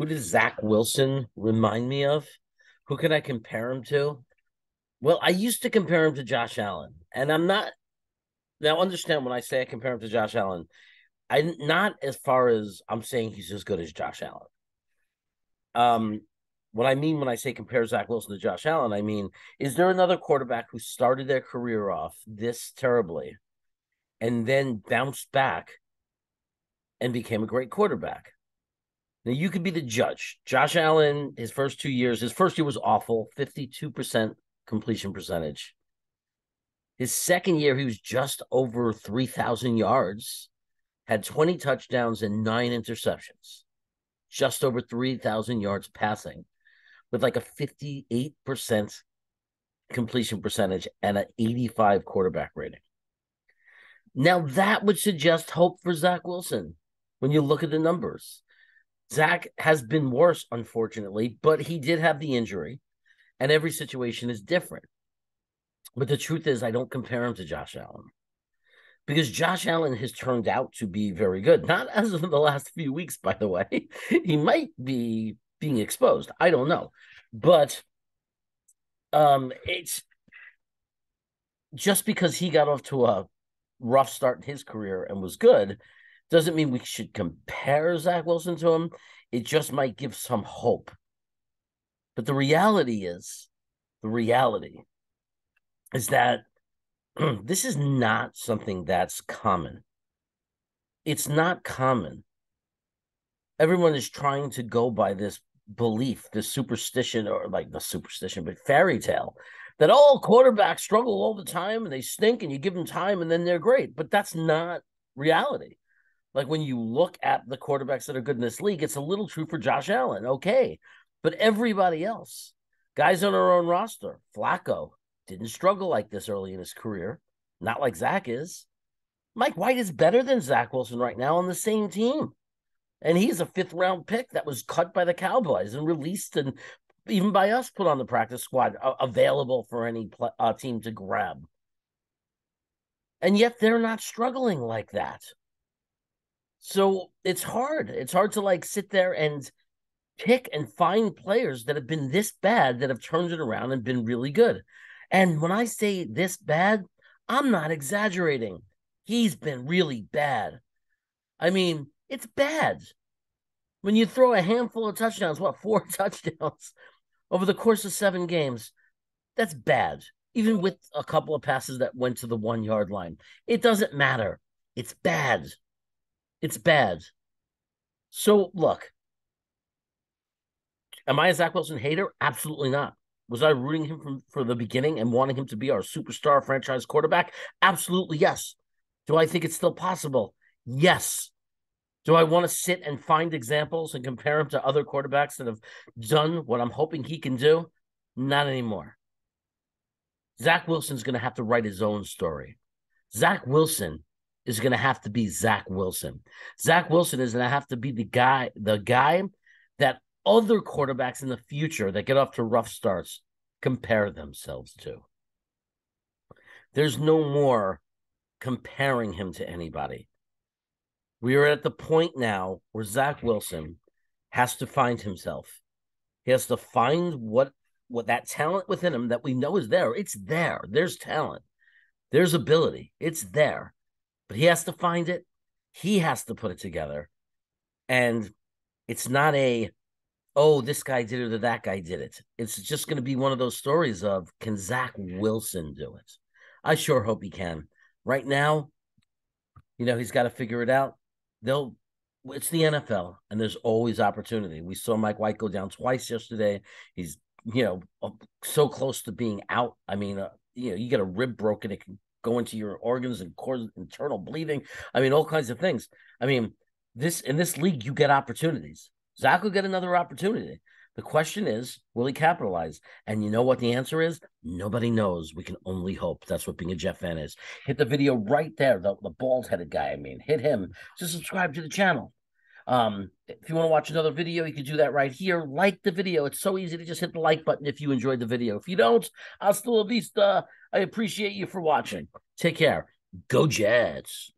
Who does Zach Wilson remind me of? Who can I compare him to? Well, I used to compare him to Josh Allen, and I'm not now. Understand when I say I compare him to Josh Allen, I'm not as far as I'm saying he's as good as Josh Allen. Um, what I mean when I say compare Zach Wilson to Josh Allen, I mean, is there another quarterback who started their career off this terribly and then bounced back and became a great quarterback? Now you could be the judge. Josh Allen, his first year was awful, 52% completion percentage. His second year, he was just over 3,000 yards, had 20 touchdowns and 9 interceptions, just over 3,000 yards passing, with like a 58% completion percentage and an 85 quarterback rating. Now that would suggest hope for Zach Wilson when you look at the numbers. Zach has been worse, unfortunately, but he did have the injury, and every situation is different. But the truth is, I don't compare him to Josh Allen because Josh Allen has turned out to be very good. Not as of the last few weeks, by the way. He might be being exposed. I don't know. But it's just because he got off to a rough start in his career and was good doesn't mean we should compare Zach Wilson to him. It just might give some hope. But the reality is that this is not something that's common. It's not common. Everyone is trying to go by this belief, this superstition, or like the superstition, but fairy tale that all quarterbacks struggle all the time and they stink and you give them time and then they're great. But that's not reality. Like when you look at the quarterbacks that are good in this league, it's a little true for Josh Allen. Okay. But everybody else, guys on our own roster, Flacco didn't struggle like this early in his career. Not like Zach is. Mike White is better than Zach Wilson right now on the same team. And he's a 5th-round pick that was cut by the Cowboys and released and even by us put on the practice squad, available for any team to grab. And yet they're not struggling like that. So it's hard. It's hard to like sit there and pick and find players that have been this bad that have turned it around and been really good. And when I say this bad, I'm not exaggerating. He's been really bad. I mean, it's bad. When you throw a handful of touchdowns, 4 touchdowns over the course of 7 games, that's bad. Even with a couple of passes that went to the 1-yard line. It doesn't matter. It's bad. It's bad. So, look, am I a Zach Wilson hater? Absolutely not. Was I rooting him for the beginning and wanting him to be our superstar franchise quarterback? Absolutely, yes. Do I think it's still possible? Yes. Do I want to sit and find examples and compare him to other quarterbacks that have done what I'm hoping he can do? Not anymore. Zach Wilson's going to have to write his own story. Zach Wilson is going to have to be Zach Wilson. Zach Wilson is going to have to be the guy that other quarterbacks in the future that get off to rough starts compare themselves to. There's no more comparing him to anybody. We are at the point now where Zach Wilson has to find himself. He has to find what that talent within him that we know is there. It's there. There's talent. There's ability. It's there. But he has to find it. He has to put it together. And it's not this guy did it or that guy did it. It's just going to be one of those stories of, can Zach Wilson do it? I sure hope he can. Right now, he's got to figure it out. It's the NFL, and there's always opportunity. We saw Mike White go down twice yesterday. He's, so close to being out. I mean, you get a rib broken, it can go into your organs and cause internal bleeding. I mean, all kinds of things. I mean, in this league, you get opportunities. Zach will get another opportunity. The question is, will he capitalize? And you know what the answer is? Nobody knows. We can only hope. That's what being a Jet fan is. Hit the video right there. The bald-headed guy, hit him. Just subscribe to the channel. If you want to watch another video, you can do that right here. Like the video. It's so easy to just hit the like button if you enjoyed the video. If you don't, I'll still at least I appreciate you for watching. Take care. Go Jets.